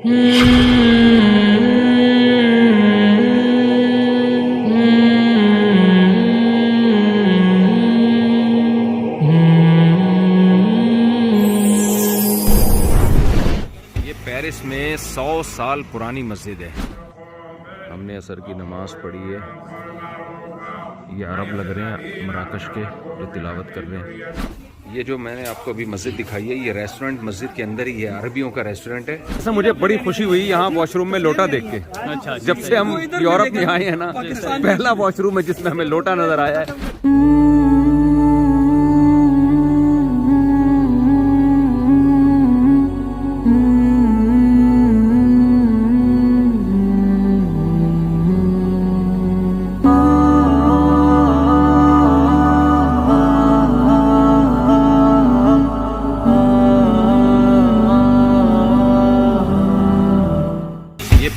یہ پیرس میں 100 سال پرانی مسجد ہے. ہم نے عصر کی نماز پڑھی ہے. یہ عرب لگ رہے ہیں مراکش کے جو تلاوت کر رہے ہیں. یہ جو میں نے آپ کو ابھی مسجد دکھائی ہے یہ ریسٹورنٹ مسجد کے اندر ہی ہے, عربیوں کا ریسٹورنٹ ہے. ایسا مجھے بڑی خوشی ہوئی یہاں واش روم میں لوٹا دیکھ کے. جب سے ہم یورپ میں آئے ہیں نا, پہلا واش روم ہے جس میں ہمیں لوٹا نظر آیا ہے.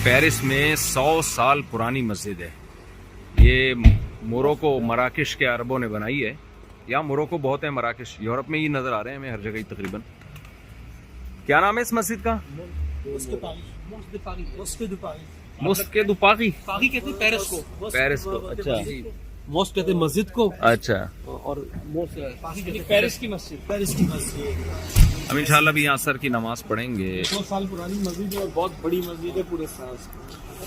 پیرس میں 100 سال پرانی مسجد ہے. یہ موروکو مراکش کے عربوں نے بنائی ہے. یہاں موروکو بہت ہے, مراکش یورپ میں ہی نظر آ رہے ہیں ہمیں ہر جگہ ہی تقریباً. کیا نام ہے اس مسجد کا؟ مسجد دوپاغی. پیرس کو اچھا, موسٹ کہتے ہیں مسجد کو. اچھا, اور پیرس کی مسجد. ہم انشاءاللہ بھی یہاں عصر کی نماز پڑھیں گے. 100 سال پرانی مسجد ہے اور بہت بڑی مسجد ہے پورے فرانس کی.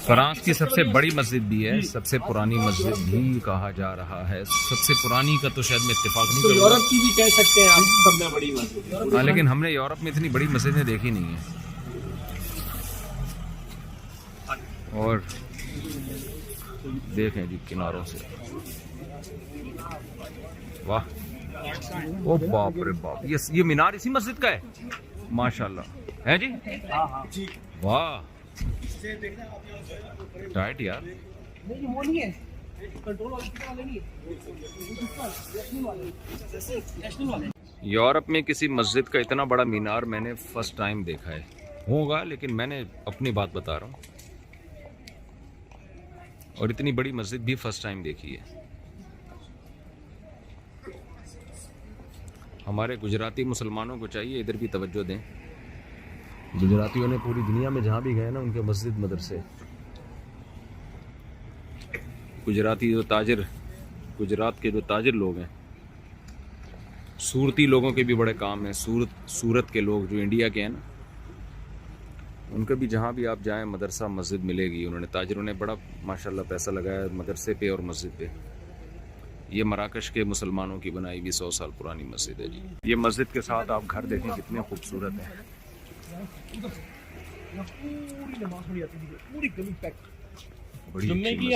فرانس کی سب سے بڑی مسجد بھی ہے, سب سے پرانی مسجد بھی کہا جا رہا ہے. سب سے پرانی کا تو شاید میں اتفاق نہیں کروں گا. یورپ کی بھی کہہ سکتے ہیں آپ, سب سے بڑی مسجد. ہاں, لیکن ہم نے یورپ میں اتنی بڑی مسجدیں دیکھی نہیں ہیں. اور دیکھیں جی کناروں سے, واہ, او باپ رے باپ, یہ مینار اسی مسجد کا ہے ماشاءاللہ ہے جی. واہ ٹائٹ یار. یورپ میں کسی مسجد کا اتنا بڑا مینار میں نے فرسٹ ٹائم دیکھا ہے. ہوگا لیکن میں نے اپنی بات بتا رہا ہوں, اور اتنی بڑی مسجد بھی فرسٹ ٹائم دیکھی ہے. ہمارے گجراتی مسلمانوں کو چاہیے ادھر بھی توجہ دیں. گجراتیوں نے پوری دنیا میں جہاں بھی گئے نا ان کے مسجد مدرسے. گجراتی جو تاجر, گجرات کے جو تاجر لوگ ہیں, صورتی لوگوں کے بھی بڑے کام ہیں. سورت کے لوگ جو انڈیا کے ہیں نا, ان کا بھی جہاں بھی آپ جائیں مدرسہ مسجد ملے گی. انہوں نے تاجروں نے بڑا ماشاءاللہ پیسہ لگایا مدرسے پہ اور مسجد پہ. یہ مراکش کے مسلمانوں کی بنائی ہوئی 100 سال پرانی مسجد ہے جی. یہ مسجد کے ساتھ آپ گھر دیکھیں کتنے خوبصورت ہیں. جمعے کی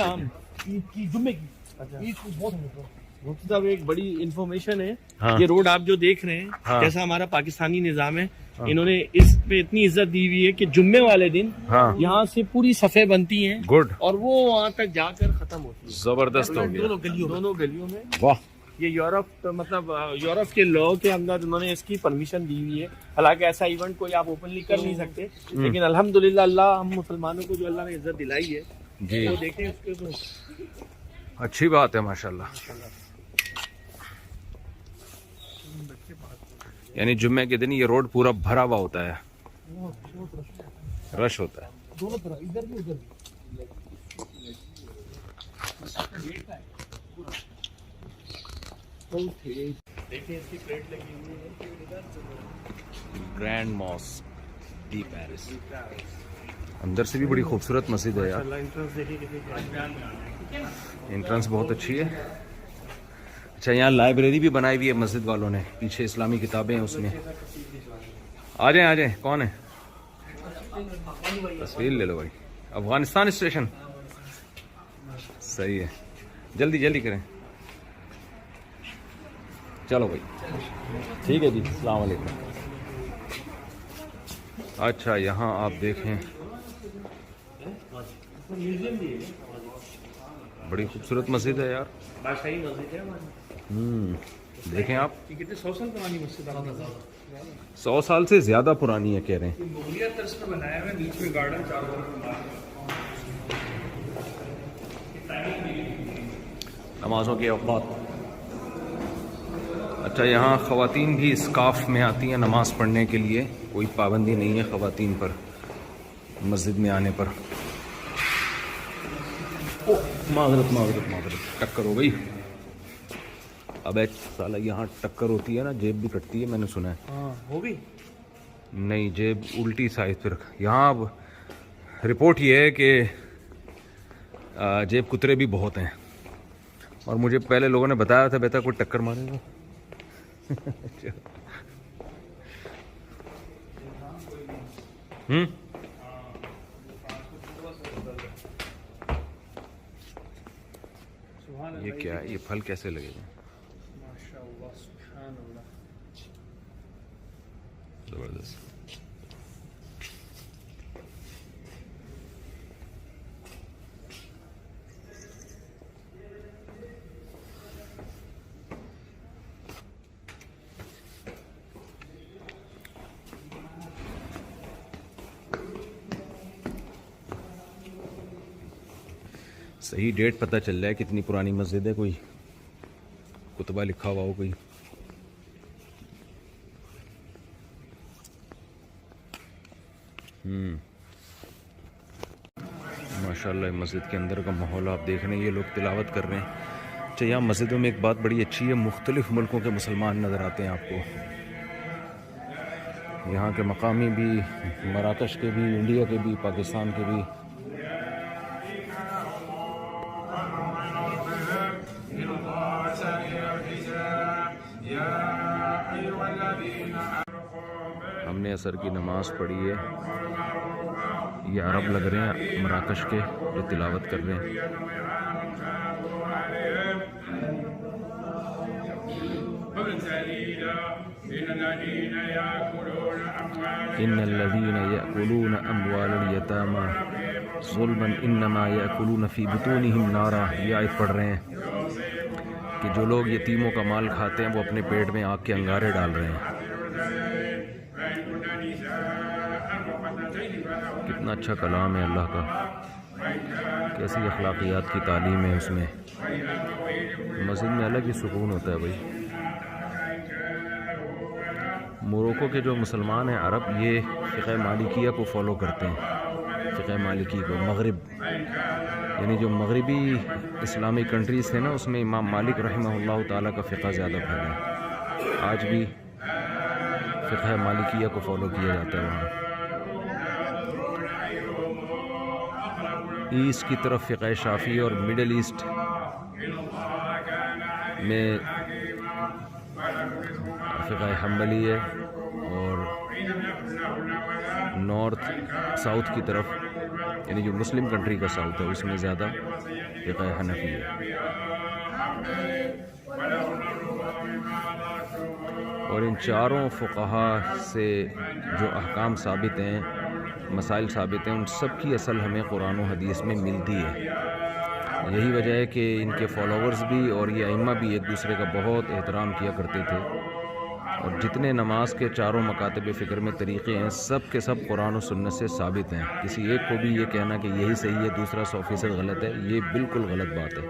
مفتی صاحب ایک بڑی انفارمیشن ہے. یہ روڈ آپ جو دیکھ رہے ہیں جیسا ہمارا پاکستانی نظام ہے, انہوں نے اس پہ اتنی عزت دی ہوئی ہے کہ جمعے والے دن یہاں سے پوری صفیں بنتی ہیں اور وہ وہاں تک جا کر ختم ہوتی ہے. زبردست ہو گیا. دونوں گلیوں میں. واہ, یہ یورپ مطلب یورپ کے لاء کے اندر انہوں نے اس کی پرمیشن دی ہوئی ہے. حالانکہ ایسا ایونٹ کوئی آپ اوپنلی کر نہیں سکتے, لیکن الحمدللہ اللہ ہم مسلمانوں کو جو اللہ نے عزت دلائی ہے جی وہ دیکھیں اس کے تو اچھی بات ہے ماشاءاللہ. یعنی جمعے کے دن یہ روڈ پورا بھرا ہوا ہوتا ہے, رش ہوتا ہے. دونوں طرف ادھر بھی ادھر بھی. گرینڈ ماسک دی پیرس. اندر سے بھی بڑی خوبصورت مسجد ہے یار. انٹرنس بہت اچھی ہے. اچھا, یہاں لائبریری بھی بنائی ہوئی ہے مسجد والوں نے, پیچھے اسلامی کتابیں ہیں اس میں. آ جائیں کون ہے, تصویر لے لو بھائی. افغانستان اسٹیشن صحیح ہے, جلدی کریں. چلو بھائی ٹھیک ہے جی, السلام علیکم. اچھا, یہاں آپ دیکھیں بڑی خوبصورت مسجد ہے یار. دیکھیں آپ, 100 سال پرانی مسجد. 100 سال سے زیادہ پرانی ہے کہہ رہے ہیں. مغلیہ طرز کا بنایا ہوا ہے, بیچ میں گارڈن چاروں طرف. نمازوں کے اوقات. اچھا, یہاں خواتین بھی اسکارف میں آتی ہیں نماز پڑھنے کے لیے, کوئی پابندی نہیں ہے خواتین پر. مسجد میں آنے پر. معذرت ٹکر ہو گئی. اب سالہ یہاں ٹکر ہوتی ہے نا جیب بھی کٹتی ہے میں نے سنا ہے. ہاں ہو گئی. نہیں جیب الٹی سائز پھر یہاں اب رپورٹ یہ ہے کہ جیب کترے بھی بہت ہیں اور مجھے پہلے لوگوں نے بتایا تھا بیٹا کوئی ٹکر مارے گا. یہ کیا ہے؟ یہ پھل کیسے لگے گا؟ زبردست. صحیح ڈیٹ پتہ چل رہا ہے کتنی پرانی مسجد ہے. کوئی کتبہ لکھا ہوا ہو کوئی. ماشاءاللہ مسجد کے اندر کا ماحول آپ دیکھ رہے ہیں. یہ لوگ تلاوت کر رہے ہیں. اچھا یہاں مسجدوں میں ایک بات بڑی اچھی ہے, مختلف ملکوں کے مسلمان نظر آتے ہیں آپ کو. یہاں کے مقامی بھی, مراکش کے بھی, انڈیا کے بھی, پاکستان کے بھی. ہم نے عصر کی نماز پڑھی ہے. یہ عرب لگ رہے ہیں مراکش کے جو تلاوت کر رہے ہیں. ان الذين يأكلون اموال اليتامى ظلما انما يأكلون في بطونهم نارا. یہ آیت پڑھ رہے ہیں کہ جو لوگ یتیموں کا مال کھاتے ہیں وہ اپنے پیٹ میں آگ کے انگارے ڈال رہے ہیں. کتنا اچھا کلام ہے اللہ کا, کیسی اخلاقیات کی تعلیم ہے اس میں. مسجد میں الگ ہی سکون ہوتا ہے بھائی. موروکو کے جو مسلمان ہیں عرب, یہ فقہ مالکیہ کو فالو کرتے ہیں. فقہ مالکی کو مغرب یعنی جو مغربی اسلامی کنٹریز تھے نا, اس میں امام مالک رحمہ اللہ تعالیٰ کا فقہ زیادہ پھیلا ہے. آج بھی فقہ مالکیہ کو فالو کیا جاتا ہے وہاں. ایسٹ کی طرف فقہ شافعی اور مڈل ایسٹ میں فقہ حنبلی ہے, اور نارتھ ساؤتھ کی طرف یعنی جو مسلم کنٹری کا ساؤتھ ہے اس میں زیادہ فقہ حنفی ہے. اور ان چاروں فقہا سے جو احکام ثابت ہیں, مسائل ثابت ہیں, ان سب کی اصل ہمیں قرآن و حدیث میں ملتی ہے. یہی وجہ ہے کہ ان کے فالوورز بھی اور یہ ائمہ بھی ایک دوسرے کا بہت احترام کیا کرتے تھے. اور جتنے نماز کے چاروں مکاتب فکر میں طریقے ہیں سب کے سب قرآن و سنت سے ثابت ہیں. کسی ایک کو بھی یہ کہنا کہ یہی صحیح ہے دوسرا 100% غلط ہے, یہ بالکل غلط بات ہے.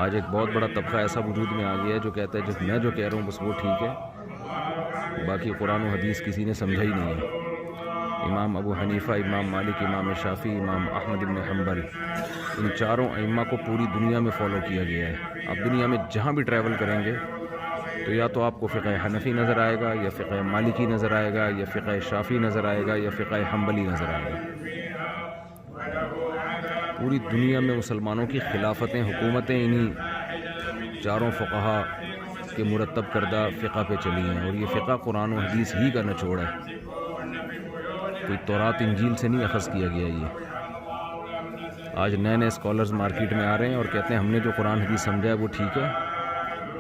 آج ایک بہت بڑا طبقہ ایسا وجود میں آ گیا ہے جو کہتا ہے جو میں جو کہہ رہا ہوں بس وہ ٹھیک ہے, باقی قرآن و حدیث کسی نے سمجھا ہی نہیں ہے. امام ابو حنیفہ, امام مالک, امام شافعی, امام احمد بن حنبل, ان چاروں ائمہ کو پوری دنیا میں فالو کیا گیا ہے. آپ دنیا میں جہاں بھی ٹریول کریں گے تو یا تو آپ کو فقہ حنفی نظر آئے گا, یا فقہ مالکی نظر آئے گا, یا فقہ شافعی نظر آئے گا, یا فقہ حنبلی نظر آئے گا. پوری دنیا میں مسلمانوں کی خلافتیں, حکومتیں انہی چاروں فقہا کے مرتب کردہ فقہ پہ چلی ہیں. اور یہ فقہ قرآن و حدیث ہی کا نچوڑ ہے, کوئی تورات انجیل سے نہیں اخذ کیا گیا. یہ آج نئے نئے اسکالرز مارکیٹ میں آ رہے ہیں اور کہتے ہیں ہم نے جو قرآن حدیث سمجھا ہے وہ ٹھیک ہے,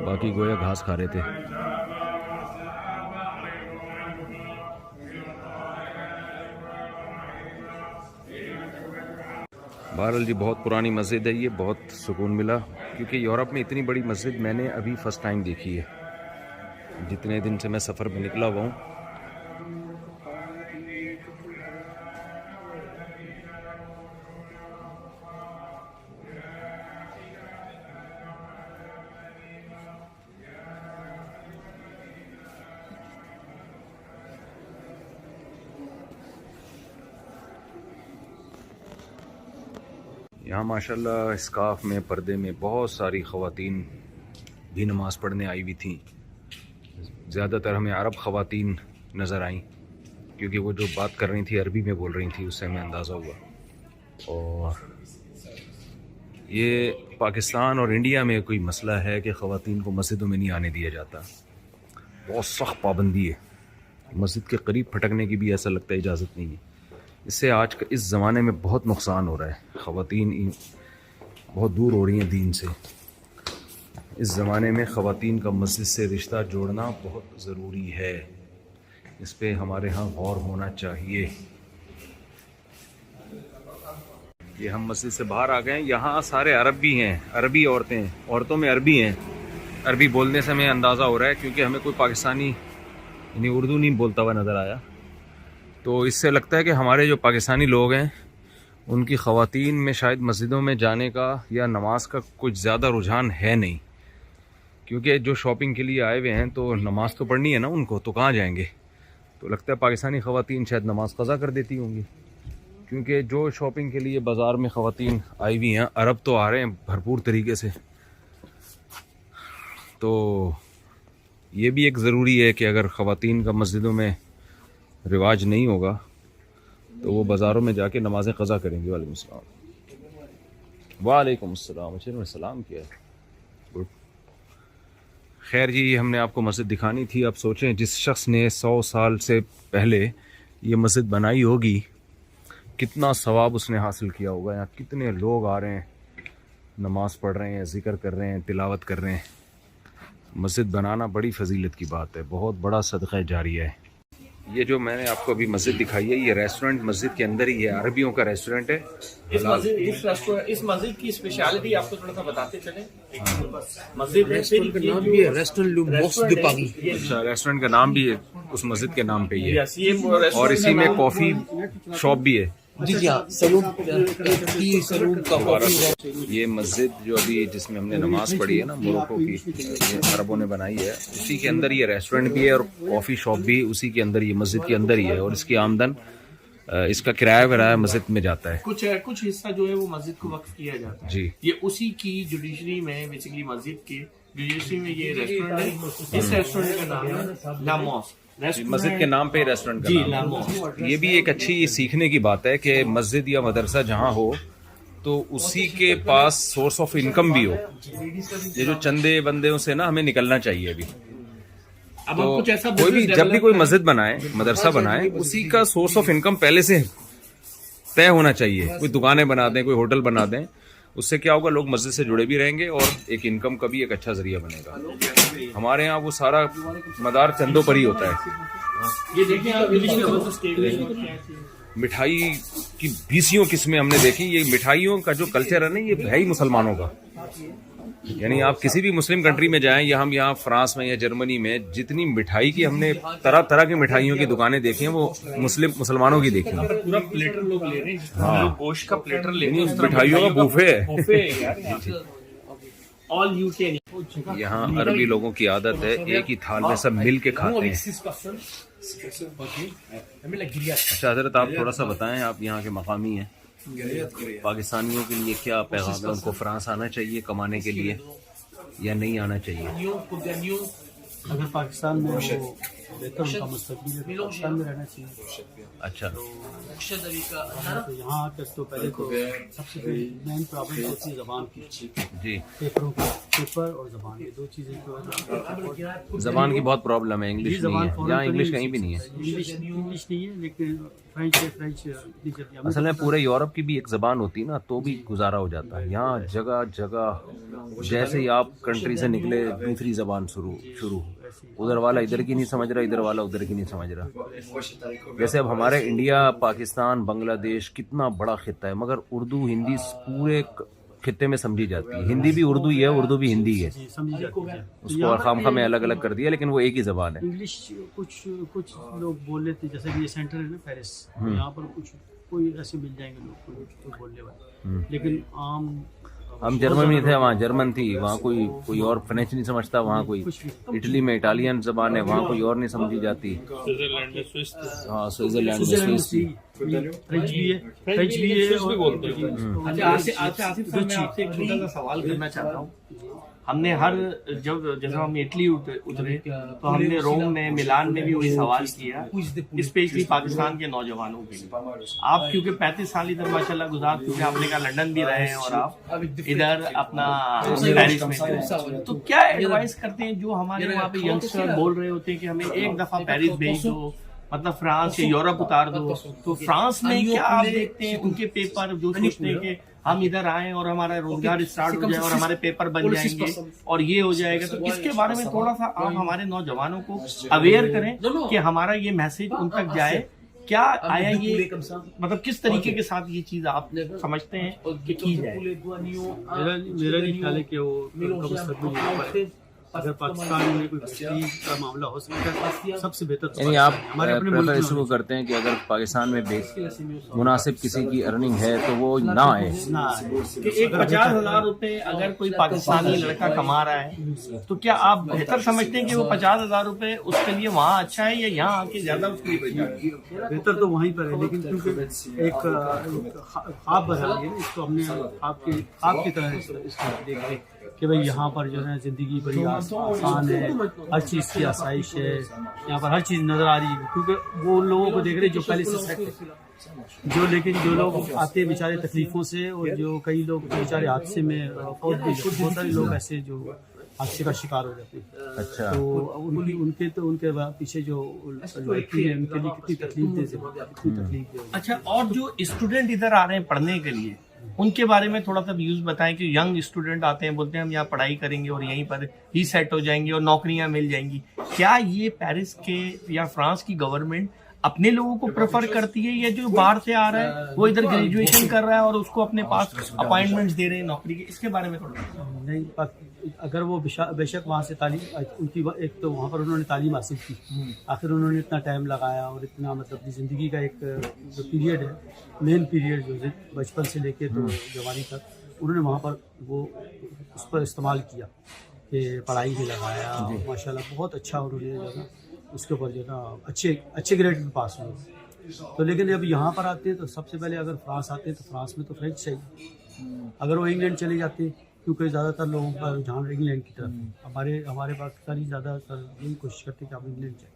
باقی گویا گھاس کھا رہے تھے. بہرحال جی بہت پرانی مسجد ہے یہ, بہت سکون ملا کیونکہ یورپ میں اتنی بڑی مسجد میں نے ابھی فرسٹ ٹائم دیکھی ہے جتنے دن سے میں سفر میں نکلا ہوا ہوں. یہاں ماشاءاللہ اسکارف میں پردے میں بہت ساری خواتین بھی نماز پڑھنے آئی ہوئی تھیں. زیادہ تر ہمیں عرب خواتین نظر آئیں کیونکہ وہ جو بات کر رہی تھی عربی میں بول رہی تھی، اس سے ہمیں اندازہ ہوا. اور یہ پاکستان اور انڈیا میں کوئی مسئلہ ہے کہ خواتین کو مسجدوں میں نہیں آنے دیا جاتا. بہت سخت پابندی ہے. مسجد کے قریب پھٹکنے کی بھی ایسا لگتا ہے اجازت نہیں ہے. اس سے آج اس زمانے میں بہت نقصان ہو رہا ہے. خواتین بہت دور ہو رہی ہیں دین سے. اس زمانے میں خواتین کا مسجد سے رشتہ جوڑنا بہت ضروری ہے. اس پہ ہمارے ہاں غور ہونا چاہیے. یہ ہم مسجد سے باہر آ گئے ہیں. یہاں سارے عرب بھی ہیں، عربی عورتوں میں عربی ہیں. عربی بولنے سے ہمیں اندازہ ہو رہا ہے کیونکہ ہمیں کوئی پاکستانی یعنی اردو نہیں بولتا ہوا نظر آیا. تو اس سے لگتا ہے کہ ہمارے جو پاکستانی لوگ ہیں ان کی خواتین میں شاید مسجدوں میں جانے کا یا نماز کا کچھ زیادہ رجحان ہے نہیں. کیونکہ جو شاپنگ کے لیے آئے ہوئے ہیں تو نماز تو پڑھنی ہے نا ان کو، تو کہاں جائیں گے. تو لگتا ہے پاکستانی خواتین شاید نماز قضا کر دیتی ہوں گی. کیونکہ جو شاپنگ کے لیے بازار میں خواتین آئی ہوئی ہیں، عرب تو آ رہے ہیں بھرپور طریقے سے. تو یہ بھی ایک ضروری ہے کہ اگر خواتین کا مسجدوں میں رواج نہیں ہوگا تو وہ بازاروں میں جا کے نمازیں قضا کریں گے. وعلیکم السلام. وعلیکم السلام. اچھا نے سلام کیا ہے. گڈ. خیر جی، ہم نے آپ کو مسجد دکھانی تھی. آپ سوچیں جس شخص نے 100 سال سے پہلے یہ مسجد بنائی ہوگی کتنا ثواب اس نے حاصل کیا ہوگا. یہاں کتنے لوگ آ رہے ہیں، نماز پڑھ رہے ہیں، ذکر کر رہے ہیں، تلاوت کر رہے ہیں. مسجد بنانا بڑی فضیلت کی بات ہے، بہت بڑا صدقہ جاریہ ہے. یہ جو میں نے آپ کو ابھی مسجد دکھائی ہے، یہ ریسٹورنٹ مسجد کے اندر ہی ہے. عربیوں کا ریسٹورنٹ ہے. اس مسجد کی اسپیشلٹی آپ کو تھوڑا سا بتاتے چلیں. مسجد ہے، ریسٹورنٹ کا نام بھی ہے اس مسجد کے نام پہ ہی ہے. اور اسی میں کافی شاپ بھی ہے. یہ مسجد جو ابھی جس میں ہم نے نماز پڑھی ہے نا، موروکو کی، یہ عربوں نے بنائی ہے. اسی کے اندر یہ ریسٹورنٹ بھی ہے اور کافی شاپ بھی اسی کے اندر، یہ مسجد کے اندر ہی ہے. اور اس کی آمدن، اس کا کرایہ مسجد میں جاتا ہے. کچھ حصہ جو ہے وہ مسجد کو وقف کیا جاتا ہے. جی، یہ اسی کی جوڈیشری میں، بیسیکلی مسجد کے جوڈیشری میں یہ ریسٹورنٹ ہے. اس ریسٹورنٹ کا نام ہے لا ماسک. مسجد کے نام پہ ریسٹورنٹ کا نام ہے. یہ بھی ایک اچھی سیکھنے کی بات ہے کہ مسجد یا مدرسہ جہاں ہو تو اسی کے پاس سورس آف انکم بھی ہو. یہ جو چندے بندے سے نا ہمیں نکلنا چاہیے. ابھی تو کوئی بھی جب بھی کوئی مسجد بنائے، مدرسہ بنائے، اسی کا سورس آف انکم پہلے سے طے ہونا چاہیے. کوئی دکانیں بنا دیں، کوئی ہوٹل بنا دیں، اس سے کیا ہوگا، لوگ مسجد سے جڑے بھی رہیں گے اور ایک انکم کا بھی ایک اچھا ذریعہ بنے گا. ہمارے ہاں وہ سارا مدار چندوں پر ہی ہوتا ہے. یہ دیکھیں مٹھائی کی 20 قسمیں ہم نے دیکھی. یہ مٹھائیوں کا جو کلچر ہے نا، یہ ہے ہی مسلمانوں کا. یعنی آپ کسی بھی مسلم کنٹری میں جائیں، یا ہم یہاں فرانس میں یا جرمنی میں، جتنی مٹھائی کی ہم نے طرح طرح کی مٹھائیوں کی دکانیں دیکھی ہیں وہ مسلمانوں کی دیکھی ہیں. پورا پلیٹر لوگ لے رہے ہیں. ہاں، گوشت کا پلیٹر لے رہے ہیں. مٹھائیوں کا بوفے ہے. All you can. یہاں عربی لوگوں کی عادت ہے ایک ہی تھال میں سب مل کے کھاتے ہیں. اچھا حضرت، آپ تھوڑا سا بتائیں، آپ یہاں کے مقامی ہیں، پاکستانیوں کے لیے کیا پیغام ہے؟ ان کو فرانس آنا چاہیے کمانے کے لیے یا نہیں آنا چاہیے؟ اگر پاکستان میں بہتر ان کا مستقبل ہے، پاکستان میں رہنا چاہیے. اچھا. یہاں آ کر تو پہلے تو سب سے مین پرابلم ہوتی ہے زبان کی. جی، پیپر اور زبان، یہ دو چیزیں جو ہے. زبان کی بہت پرابلم ہے. انگلش نہیں ہے یہاں، انگلش کہیں بھی نہیں ہے. انگلش نہیں ہے، لیکن فرینچ اصل میں پورے یورپ کی بھی ایک زبان ہوتی نا تو بھی گزارا ہو جاتا ہے. یہاں جگہ جگہ جیسے ہی آپ کنٹری سے نکلے دوسری زبان شروع. ادھر والا ادھر کی نہیں سمجھ رہا، ادھر والا ادھر کی نہیں سمجھ رہا. جیسے اب ہمارے انڈیا، پاکستان، بنگلہ دیش کتنا بڑا خطہ ہے، مگر اردو ہندی پورے خطے میں سمجھی جاتی ہے. ہندی بھی اردو ہی ہے، اردو بھی ہندی ہے. اس کو خام میں الگ الگ کر دیا، لیکن وہ ایک ہی زبان ہے. انگلش کچھ لوگ بول لیتے، جیسے کہ یہ سینٹر ہے نا پیرس، یہاں پر کوئی ایسے مل جائیں گے لوگ بولنے والے، لیکن عام ہم جرمن میں تھے, وہاں جرمن تھی, وہاں کوئی اور فرینچ نہیں سمجھتا, وہاں کوئی اٹلی میں اٹالین زبان ہے, وہاں کوئی اور نہیں سمجھی جاتی. سوئٹزرلینڈ میں سوئس, ہاں سوئٹزرلینڈ میں سوئس تھی, فرینچ بھی ہے, فرینچ بھی ہے سوئس بھی بولتے ہیں. اچھا آصف صاحب, میں آپ سے ایک چھوٹا سا سوال کرنا چاہتا ہوں. ہم نے جیسے ہم اٹلی اترے تو ہم نے روم میں, ملان میں بھی وہی سوال کیا, اسپیشلی پاکستان کے نوجوانوں کے لیے. آپ کیونکہ 35 سال ادھر ماشاء اللہ گزار چکے ہیں, آپ نے کہا لنڈن بھی رہے ہیں اور آپ ادھر اپنا پیرس میں, تو کیا ایڈوائز کرتے ہیں جو ہمارے وہاں پہ ینگسٹر بول رہے ہوتے ہیں کہ ہمیں ایک دفعہ پیرس بھیج دو, مطلب فرانس یا یورپ اتار دو, تو فرانس میں کیا آپ دیکھتے ہیں ان کے پیپر جو سوچتے ہیں کہ ہم ادھر آئیں اور ہمارا روزگار اسٹارٹ ہو جائے اور ہمارے پیپر بن جائیں گے اور یہ ہو جائے گا, تو اس کے بارے میں تھوڑا سا آپ ہمارے نوجوانوں کو اویئر کریں کہ ہمارا یہ میسج ان تک جائے. کیا آیا یہ, مطلب کس طریقے کے ساتھ یہ چیز آپ سمجھتے ہیں کہ کی جائے؟ میرا بھی خیال ہے کہ وہ اگر پاکستان میں کوئی تشکیل کا معاملہ ہو سکتا ہے سب سے بہتر, یعنی آپ پریفر اس کو کرتے ہیں کہ اگر پاکستان میں مناسب کسی کی ارننگ ہے تو وہ نہ آئے, کہ ایک 50,000 روپے اگر کوئی پاکستانی لڑکا کما رہا ہے تو کیا آپ بہتر سمجھتے ہیں کہ وہ 50,000 روپے اس کے لیے وہاں اچھا ہے یا یہاں آ کے زیادہ اس کے لیے بہتر؟ تو وہیں پر ہے, لیکن کیونکہ ایک خواب بنا ہے, اس کو ہم نے خواب کی طرح اس کو دیکھ رہے کہ بھائی یہاں پر جو ہے زندگی بڑی آسان ہے, ہر چیز کی آسائش ہے, یہاں پر ہر چیز نظر آ رہی ہے, کیونکہ وہ لوگوں کو دیکھ رہے جو پہلے سے سیٹ ہے, لیکن جو لوگ آتے ہیں بیچارے تکلیفوں سے, اور جو کئی لوگ بیچارے حادثے میں فوت بھی, بہت سارے لوگ ایسے جو حادثے کا شکار ہو جاتے ہیں. اچھا, تو ان کے پیچھے جو ہوتی ہے ان کے لیے کتنی تکلیف. اچھا, اور جو اسٹوڈنٹ ادھر آ رہے ہیں پڑھنے کے لیے ان کے بارے میں تھوڑا سا ویوز بتائیں کہ ینگ اسٹوڈنٹ آتے ہیں, بولتے ہیں ہم یہاں پڑھائی کریں گے اور یہیں پر ہی سیٹ ہو جائیں گے اور نوکریاں مل جائیں گی. کیا یہ پیرس کے یا فرانس کی گورنمنٹ اپنے لوگوں کو پریفر کرتی ہے, یا جو باہر سے آ رہا ہے وہ ادھر گریجویشن کر رہا ہے اور اس کو اپنے پاس اپائنٹمنٹس دے رہے ہیں نوکری کے؟ اس کے بارے میں تھوڑا نہیں, اگر وہ بے شک وہاں سے تعلیم ان کی, ایک تو وہاں پر انہوں نے تعلیم حاصل کی, آخر انہوں نے اتنا ٹائم لگایا اور اتنا مطلب اپنی زندگی کا ایک جو پیریڈ ہے, مین پیریڈ جو بچپن سے لے کے تو جوانی تک, انہوں نے وہاں پر وہ اس پر استعمال کیا کہ پڑھائی بھی لگایا, ماشاء اللہ بہت اچھا انہوں نے جو ہے نا اس کے اوپر جو ہے نا اچھے گریڈ میں پاس ہوئے. تو لیکن اب یہاں پر آتے ہیں تو سب سے پہلے اگر فرانس آتے ہیں تو فرانس میں تو فرینچ چاہیے, اگر وہ انگلینڈ چلے جاتے کیونکہ زیادہ تر لوگوں کا رجحان انگلینڈ کی طرف, ہمارے پاکستانی زیادہ تر یہی کوشش کرتے ہیں کہ آپ انگلینڈ جائیں,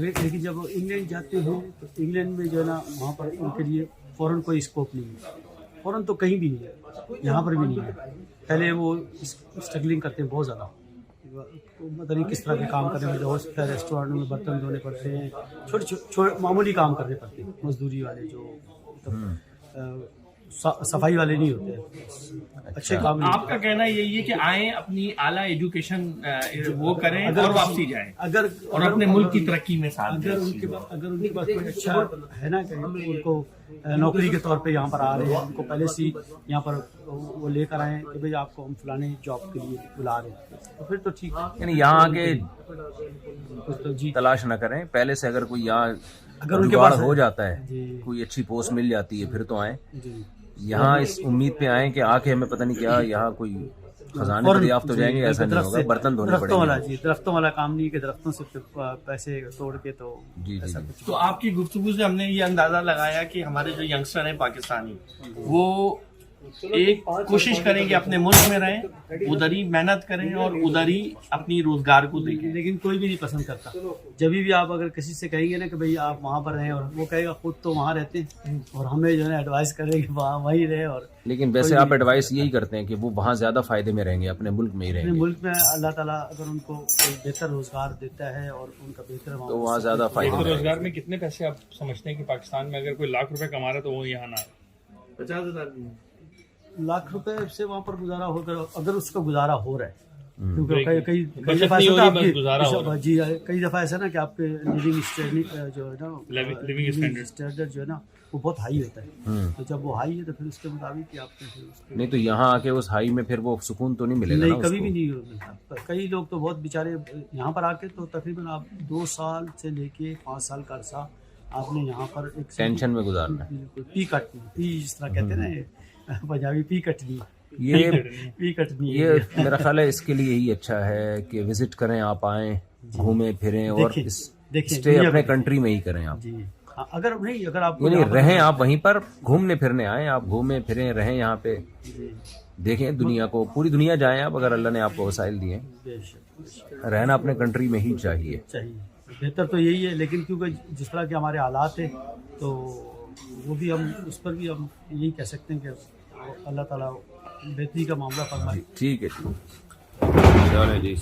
لیکن جب وہ انگلینڈ جاتے ہیں تو انگلینڈ میں جو ہے نا وہاں پر ان کے لیے فوراً کوئی اسکوپ نہیں ہے, فوراً تو کہیں بھی نہیں ہے, یہاں پر بھی نہیں ہے. پہلے وہ اسٹرگلنگ کرتے ہیں بہت زیادہ, مطلب کس طرح کے کام کرنے میں, ہاسپٹل ریسٹورینٹ میں برتن دھونے پڑتے ہیں, چھوٹے معمولی کام کرنے پڑتے ہیں, مزدوری والے جو صفائی والے نہیں ہوتے, اچھے کام. آپ کا کہنا یہی ہے کہ آئیں اپنی اعلیٰ ایجوکیشن وہ کریں اور واپسی جائیں, اور اپنے ملک کی ترقی میں ساتھ دیں. اگر ان کے پاس کوئی اچھا ہے نا کہ ان کو نوکری کے طور پہ یہاں پر آ رہے ہیں, ان کو پہلے سے یہاں پر وہ لے کر آئیں کہ بھائی آپ کو ہم فلانے جاب کے لیے بلا رہے ہیں, تو پھر تو ٹھیک ہے. یعنی یہاں آ کے تلاش نہ کریں, پہلے سے اگر کوئی یہاں اگر ان کے پاس ہو جاتا ہے, کوئی اچھی پوسٹ مل جاتی ہے, پھر تو آئیں. یہاں اس امید پہ آئیں کہ آ کے ہمیں پتہ نہیں کیا یہاں کوئی خزانے دریافت ہو جائیں گے, ایسا نہیں ہوگا. برتن دھونے پڑیں گے. درختوں والا کام نہیں کہ درختوں سے پیسے توڑ کے تو. تو آپ کی گفتگو سے ہم نے یہ اندازہ لگایا کہ ہمارے جو ینگسٹر ہیں پاکستانی, وہ ایک کوشش کریں کہ اپنے ملک میں رہیں, ادھر ہی محنت کریں اور ادھر ہی اپنی روزگار کو دیکھیں. لیکن کوئی بھی نہیں پسند کرتا. جب بھی آپ اگر کسی سے کہیں گے نا کہ بھائی آپ وہاں پر رہیں, اور وہ کہے گا خود تو وہاں رہتے ہیں اور ہمیں جو ہے نا ایڈوائز کرے کہ وہیں رہے. اور لیکن ویسے آپ ایڈوائس یہی کرتے ہیں کہ وہ وہاں زیادہ فائدے میں رہیں گے, اپنے ملک میں ہی رہیں گے. ملک میں اللہ تعالیٰ اگر ان کو کوئی بہتر روزگار دیتا ہے اور ان کا بہتر تو وہاں زیادہ فائدہ. روزگار میں کتنے پیسے آپ سمجھتے ہیں کہ پاکستان میں اگر کوئی ₹1,00,000 کما رہا ہے تو وہ یہاں نہ آئے؟ 50,000 ₹1,00,000 سے وہاں پر گزارا ہو کر, اگر اس کا گزارا ہو رہا ہے, کیونکہ کئی دفعہ ایسا نا کہ آپ کے لیونگ جو ہے نا اسٹینڈرڈ جو ہے نا وہ بہت ہائی ہوتا ہے, تو جب وہ ہائی ہے تو پھر اس کے مطابق آپ نہیں تو یہاں آ کے اس ہائی میں پھر وہ سکون تو نہیں ملے گا. نہیں, کبھی بھی نہیں ملتا. کئی لوگ تو بہت بیچارے یہاں پر آ کے تو تقریباً آپ 2 سال سے لے کے 5 سال کا عرصہ آپ نے یہاں پر ایک ٹینشن میں گزارنا ہے, پی کٹنی, پی جس طرح کہتے ہیں نا پنجابی, پی کٹنی, یہ ویکٹ نہیں ہے یہ میرا خیال ہے اس کے لیے یہی اچھا ہے کہ وزٹ کریں، آپ آئیں، گھومیں پھریں، اور اسٹے اپنے کنٹری میں ہی کریں آپ. جی اگر نہیں، اگر آپ کو یعنی رہیں آپ وہیں پر، گھومنے پھرنے آئیں آپ، گھومیں پھریں رہیں یہاں پہ، دیکھیں دنیا کو، پوری دنیا جائیں آپ اگر اللہ نے آپ کو وسائل دیے. رہنا اپنے کنٹری میں ہی چاہیے. بہتر تو یہی ہے، لیکن کیونکہ جس طرح کے ہمارے حالات ہیں تو وہ بھی ہم اس پر بھی ہم یہی کہہ سکتے ہیں کہ اللہ تعالیٰ بہتری کا معاملہ فرمائے. ٹھیک ہے چلیں جی.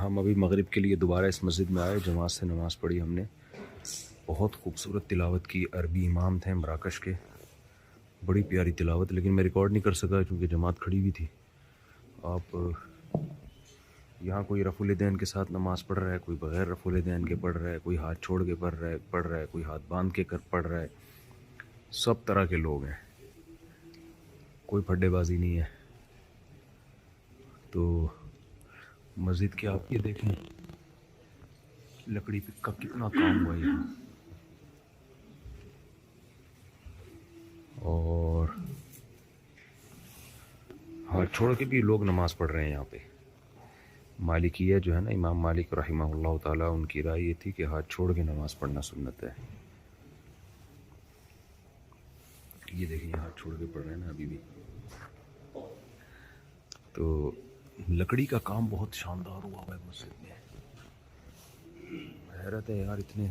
ہم ابھی مغرب کے لیے دوبارہ اس مسجد میں آئے، جماعت سے نماز پڑھی ہم نے. بہت خوبصورت تلاوت کی، عربی امام تھے مراکش کے، بڑی پیاری تلاوت، لیکن میں ریکارڈ نہیں کر سکا کیونکہ جماعت کھڑی ہوئی تھی. آپ یہاں کوئی رفع الیدین کے ساتھ نماز پڑھ رہا ہے، کوئی بغیر رفع الیدین کے پڑھ رہا ہے، کوئی ہاتھ چھوڑ کے پڑھ رہا ہے، کوئی ہاتھ باندھ کے پڑھ رہا ہے. سب طرح کے لوگ ہیں، کوئی پھڈے بازی نہیں ہے. تو مسجد کے آپ یہ دیکھیں لکڑی کا کتنا کام ہوا ہے، اور ہاتھ چھوڑ کے بھی لوگ نماز پڑھ رہے ہیں یہاں پہ. مالکیہ جو ہے نا، امام مالک رحمہ اللہ تعالیٰ، ان کی رائے یہ تھی کہ ہاتھ چھوڑ کے نماز پڑھنا سنت ہے. یہ دیکھیں ہاتھ چھوڑ کے پڑھ رہے ہیں نا ابھی بھی. تو لکڑی کا کام بہت شاندار ہوا ہے مسجد میں. حیرت ہے یار، اتنے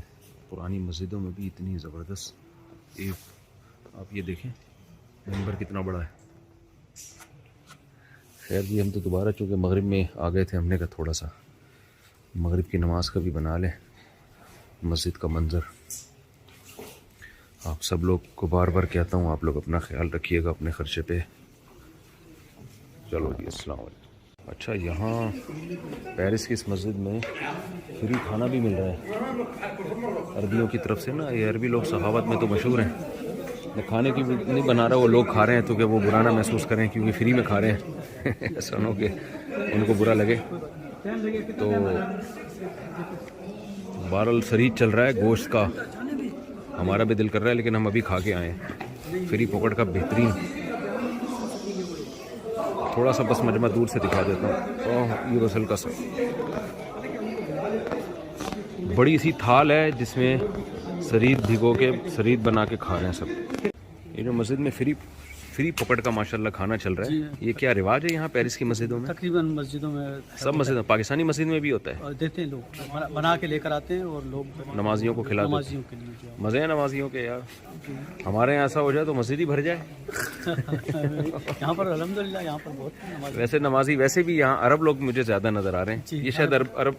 پرانی مسجدوں میں بھی اتنی زبردست. آپ یہ دیکھیں منبر کتنا بڑا ہے. خیر جی، ہم تو دوبارہ چونکہ مغرب میں آ گئے تھے، ہم نے کہا تھوڑا سا مغرب کی نماز کا بھی بنا لیں مسجد کا منظر. آپ سب لوگ کو بار بار کہتا ہوں، آپ لوگ اپنا خیال رکھیے گا اپنے خرچے پہ. چلو جی، السلام علیکم. اچھا، یہاں پیرس کی اس مسجد میں فری کھانا بھی مل رہا ہے عربیوں کی طرف سے نا. یہ عربی لوگ صحافت میں تو مشہور ہیں. میں کھانے کی نہیں بنا رہا، وہ لوگ کھا رہے ہیں تو کہ وہ برا نہ محسوس کریں کیونکہ فری میں کھا رہے ہیں. ایسا نہ ہو کہ ان کو برا لگے. تو بہرحال سرید چل رہا ہے گوشت کا، ہمارا بھی دل کر رہا ہے لیکن ہم ابھی کھا کے آئے ہیں. فری پکڑ کا بہترین. تھوڑا سا بس مجمع دور سے دکھا دیتا ہوں. یہ بس ہلکا سا بڑی سی تھال ہے جس میں سرید بھگو کے سرید بنا کے کھا رہے ہیں سب. یہ جو مسجد میں فری پکڑ کا ماشاءاللہ کھانا چل رہا ہے، یہ کیا رواج ہے یہاں پیرس کی مسجدوں میں؟ تقریباً مسجدوں میں، سب مسجدوں، پاکستانی مسجد میں بھی ہوتا ہے. دیتے ہیں لوگ، بنا کے لے کر آتے ہیں اور لوگ نمازیوں کو کھلاتے ہیں. نمازیوں کے لیے مزے ہیں نمازیوں کے یار. ہمارے یہاں ایسا ہو جائے تو مسجد ہی بھر جائے. یہاں پر الحمدللہ یہاں پر بہت ویسے نمازی ویسے بھی یہاں عرب لوگ مجھے زیادہ نظر آ رہے ہیں. یہ شاید عرب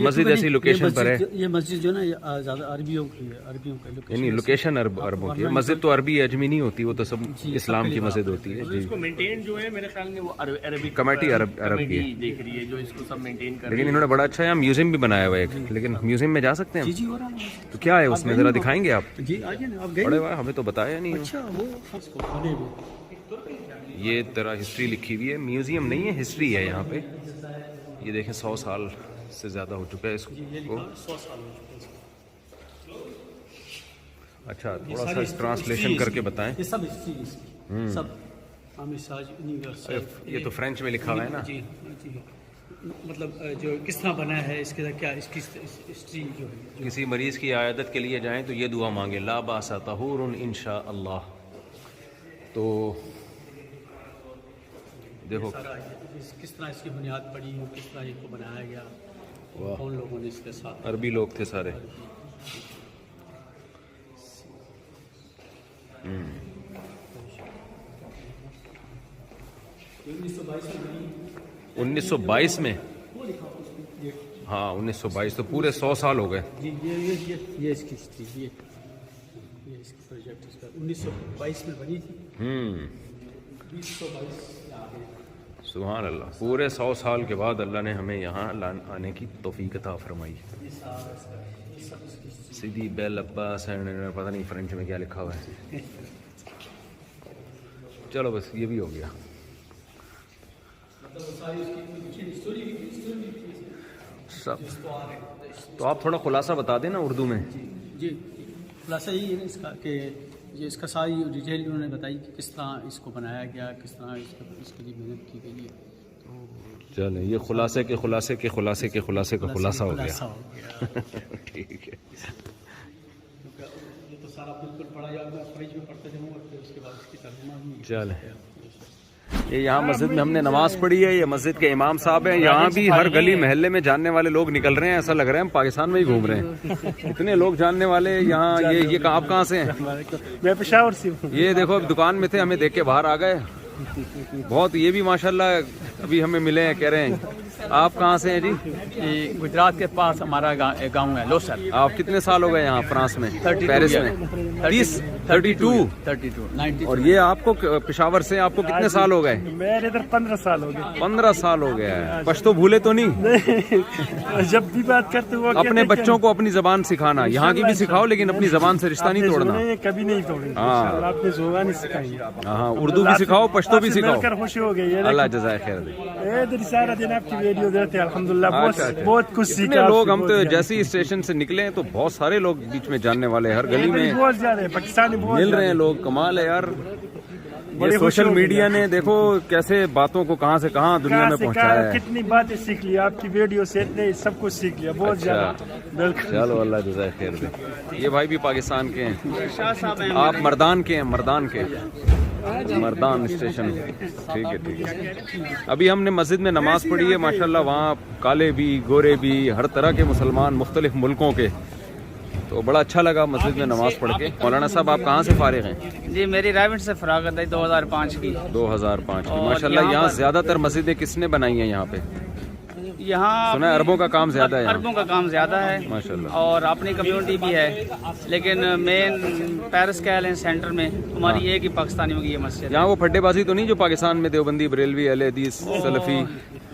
مسجد ایسی لوکیشن پر ہے. یہ مسجد جو ہے نا یہ زیادہ عربیوں کی ہے، عربیوں کا یعنی لوکیشن عربوں کی. مسجد تو عربی اجمی نہیں ہوتی، وہ تو سب اسلام کی مسجد ہوتی ہے. اس کو مینٹین جو ہے میرے خیال میں وہ عربی کمیٹی عرب کی ہے، دیکھ رہی ہے جو اس کو سب مینٹین کر رہی ہے. لیکن انہوں نے بڑا اچھا یہاں میوزیم بھی بنایا ہوا ہے ایک. لیکن میوزیم میں جا سکتے ہیں جی ہو رہا ہے. تو کیا ہے اس میں، ذرا دکھائیں گے آپ؟ جی آئیے نا، آپ گئے بڑے بھائی ہمیں تو بتایا نہیں. اچھا وہ یہ طرح ہسٹری لکھی ہوئی ہے. میوزیم نہیں ہے، ہسٹری ہے یہاں پہ. یہ دیکھیں 100 سال سے زیادہ ہو چکا ہے اس کو. اچھا، تھوڑا سا ٹرانسلیشن کر کے بتائیں. یہ سب ہسٹری سب یہ تو فرینچ میں لکھا ہوا ہے نا. جی مطلب جو کس طرح بنا ہے، اس کے کیا اس کی ہسٹری جو ہے. کسی مریض کی عیادت کے لیے جائیں تو یہ دعا مانگے، لا باس طہور انشاء اللہ. تو دیکھو کس طرح اس کی بنیاد پڑی، کس طرح اس کو بنایا گیا، کون لوگوں نے اس کے ساتھ. عربی لوگ تھے سارے. 1922 میں. ہاں 1922 تو پورے 100 سال ہو گئے. جی یہ اس کی ہسٹری، یہ اس کی پروجیکٹ اس کا 1922 میں بنی تھی. 2022 سبحان اللہ. پورے 100 سال کے بعد اللہ نے ہمیں یہاں آنے کی توفیق عطا فرمائی. سیدھی بیل عباس ہے، پتہ نہیں فرینچ میں کیا لکھا ہوا ہے. چلو بس یہ بھی ہو گیا. سب تو آپ تھوڑا خلاصہ بتا دیں نا اردو میں. جی خلاصہ یہی ہے اس کا کہ یہ اس کا ساری ڈیٹیل انہوں نے بتائی کہ کس طرح اس کو بنایا گیا, کس طرح اس کے لیے محنت کی گئی ہے. چلیں یہ خلاصے کے خلاصے کے خلاصے کے خلاصے کا خلاصہ ہو گیا. ٹھیک ہے. یہ تو سارا بالکل پڑھا یا میں فریج میں پڑھتا جاؤں اور پھر اس کے بعد اس کی ترجمہ بھی. چلیں یہ یہاں مسجد میں ہم نے نماز پڑھی ہے, یہ مسجد کے امام صاحب ہیں. یہاں بھی ہر گلی محلے میں جاننے والے لوگ نکل رہے ہیں, ایسا لگ رہا ہے ہم پاکستان میں ہی گھوم رہے ہیں. اتنے لوگ جاننے والے یہاں. یہ آپ کہاں سے ہیں؟ میں پشاور سے ہوں. یہ دیکھو اب دکان میں تھے, ہمیں دیکھ کے باہر آ گئے. بہت یہ بھی ماشاءاللہ ابھی ہمیں ملے ہیں, کہہ رہے ہیں آپ کہاں سے ہیں جی؟ گجرات کے پاس ہمارا گاؤں ہے لوسر. آپ کتنے سال ہو گئے یہاں فرانس میں, پیرس میں؟ 32. اور یہ آپ کو پشاور سے آپ کو کتنے سال ہو گئے؟ میرے ادھر 15 سال ہو گئے. 15 سال ہو گیا ہے. پشتو بھولے تو نہیں؟ جب بھی بات کرتے ہو اپنے بچوں کو اپنی زبان سکھانا, یہاں کی بھی سکھاؤ لیکن اپنی زبان سے رشتہ نہیں توڑنا. کبھی نہیں توڑیں. آپ نے زبان سکھائی. ہاں اردو بھی سکھاؤ, پشتو بھی سکھاؤ. خوشی ہو گئی. اللہ جزائے خیر دے. سارا دن آپ کی ویڈیو دیتے الحمدللہ, بہت کچھ سیکھا. لوگ ہم تو جیسے ہی اسٹیشن سے نکلے تو بہت سارے لوگ بیچ میں جاننے والے, ہر گلی میں بہت زیادہ پاکستانی مل رہے ہیں لوگ. کمال ہے یار. یہ سوشل میڈیا نے دیکھو کیسے باتوں کو کہاں سے کہاں دنیا میں پہنچایا ہے. کتنی باتیں سیکھ لی آپ کی ویڈیو سے, اتنے سب کچھ سیکھ لیا بہت زیادہ. چلو اللہ جزائے خیر دے. یہ بھائی بھی پاکستان کے ہیں, آپ مردان کے ہیں؟ مردان کے, مردان اسٹیشن. ٹھیک ہے ٹھیک ہے. ابھی ہم نے مسجد میں نماز پڑھی ہے ماشاءاللہ. وہاں کالے بھی گورے بھی ہر طرح کے مسلمان مختلف ملکوں کے, تو بڑا اچھا لگا مسجد میں نماز پڑھ کے. مولانا صاحب آپ کہاں سے فارغ ہیں؟ جی میری رائمنڈ سے فراغت ہے 2005 کی. 2005 کی. ماشاءاللہ یہاں زیادہ تر مسجدیں کس نے بنائی ہیں یہاں پہ؟ یہاں سنا ہے عربوں کا کام زیادہ ہے. عربوں کا کام زیادہ ہے ماشاءاللہ, اور اپنی کمیونٹی بھی ہے, لیکن مین پیرس کیل سینٹر میں ہماری ایک ہی پاکستانیوں کی یہ مسجد ہے. یہاں وہ پھڈے بازی تو نہیں جو پاکستان میں دیوبندی, بریلوی, اہل حدیث, سلفی,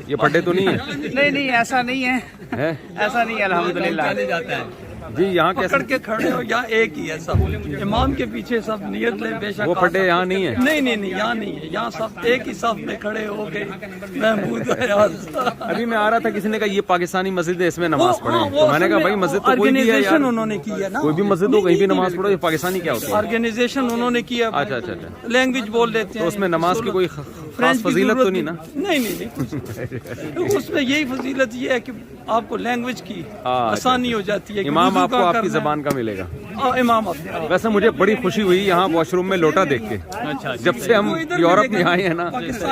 یہ پھڈے تو نہیں ہیں؟ نہیں ایسا نہیں ہے, ایسا نہیں ہے الحمدللہ. جی یہاں کیسے پکڑ کے کھڑے ہو, یہاں ایک ہی ہے سب, امام کے پیچھے سب نیت لے. بے شک وہ پھڈے یہاں نہیں ہے. نہیں یہاں نہیں ہے, یہاں سب ایک ہی صف میں کھڑے ہو گئے. محمود ابھی میں آ رہا تھا, کسی نے کہا یہ پاکستانی مسجد ہے اس میں نماز پڑھیں, تو میں نے کہا بھائی مسجد تو کوئی بھی ہے یار, انہوں نے کی ہے نا, کوئی بھی مسجد ہو کہیں بھی نماز پڑھو, یہ پاکستانی کیا ہوتا ہے؟ آرگنائزیشن انہوں نے کیا. اچھا اچھا اچھا. لینگویج بول لیتے ہیں تو اس میں نماز کی کوئی خاص فضیلت تو نہیں نا؟ نہیں اس میں یہی فضیلت یہ ہے کہ آپ کو لینگویج کی آسانی ہو جاتی ہے. امام آپ کو آپ کی زبان کا ملے گا. امام ویسے مجھے بڑی خوشی ہوئی یہاں واش روم میں لوٹا دیکھ کے. جب سے ہم یورپ میں آئے ہیں نا,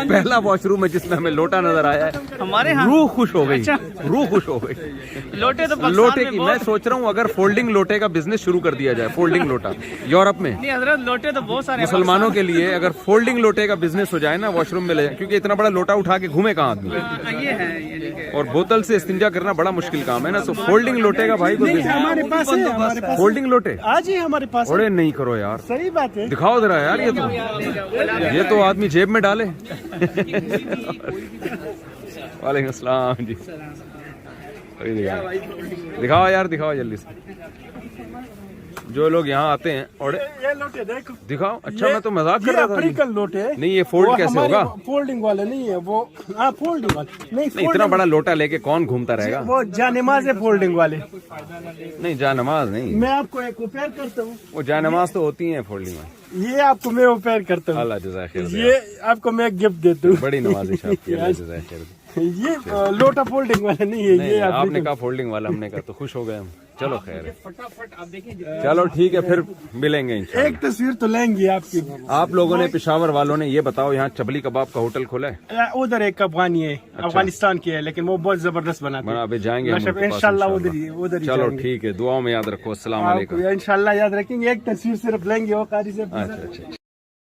پہلا واش روم ہے جس میں ہمیں لوٹا نظر آیا ہے, ہمارے روح خوش ہو گئی, روح خوش ہو گئی. لوٹے کی میں سوچ رہا ہوں اگر فولڈنگ لوٹے کا بزنس شروع کر دیا جائے, فولڈنگ لوٹا یورپ میں. حضرت لوٹے تو بہت سارے مسلمانوں کے لیے اگر فولڈنگ لوٹے کا بزنس ہو جائے نا واش روم میں لے جائے, کیونکہ اتنا بڑا لوٹا اٹھا کے گھومے کہاں آدمی, یہ ہے, اور بوتل سے استنجا کرنا بڑا مشکل کام ہے نا. تو فولڈنگ لوٹے کا بھائی کوئی ہمارے پاس ہے, فولڈنگ لوٹے آج ہی ہمارے پاس. اڑے نہیں کرو یار, صحیح بات ہے, دکھاؤ ذرا یار. یہ تو آدمی جیب میں ڈالے. وعلیکم السلام جی. دکھاؤ یار, دکھاؤ جلدی سے. جو لوگ یہاں آتے ہیں اور دکھاؤ. اچھا میں تو مذاق کر رہا تھا. افریقن لوٹے نہیں یہ فولڈ کیسے ہوگا؟ فولڈنگ والا نہیں ہے وہ, فولڈنگ والے نہیں. اتنا بڑا لوٹا لے کے کون گھومتا رہے گا؟ وہ جا نماز ہے فولڈنگ والے. نہیں جا نماز نہیں, میں آپ کو ایک اوپر کرتا ہوں. وہ جا نماز تو ہوتی ہیں فولڈنگ میں. یہ آپ کو میں اوپر کرتا ہوں. اللہ جزائے خیر دے. یہ آپ کو میں گفٹ دیتا ہوں. بڑی نوازش آپ کی, اللہ جزائے خیر دے. یہ لوٹا فولڈنگ والا نہیں ہے, یہ آپ نے کہا فولڈنگ والا, ہم نے کہا تو خوش ہو گئے ہم. چلو خیر ہے, چلو ٹھیک ہے, پھر ملیں گے انشاءاللہ. ایک تصویر تو لیں گے آپ کی. آپ لوگوں نے پشاور والوں نے یہ بتاؤ یہاں چبلی کباب کا ہوٹل کھولا ہے؟ ادھر ایک افغانی ہے, افغانستان کی ہے, لیکن وہ بہت زبردست بناتے ہیں. ابھی جائیں گے انشاءاللہ ادھر. چلو ٹھیک ہے, دعاؤں میں یاد رکھو. السلام علیکم. انشاءاللہ یاد رکھیں گے. ایک تصویر صرف لیں گے وہ قاری سے. اچھا.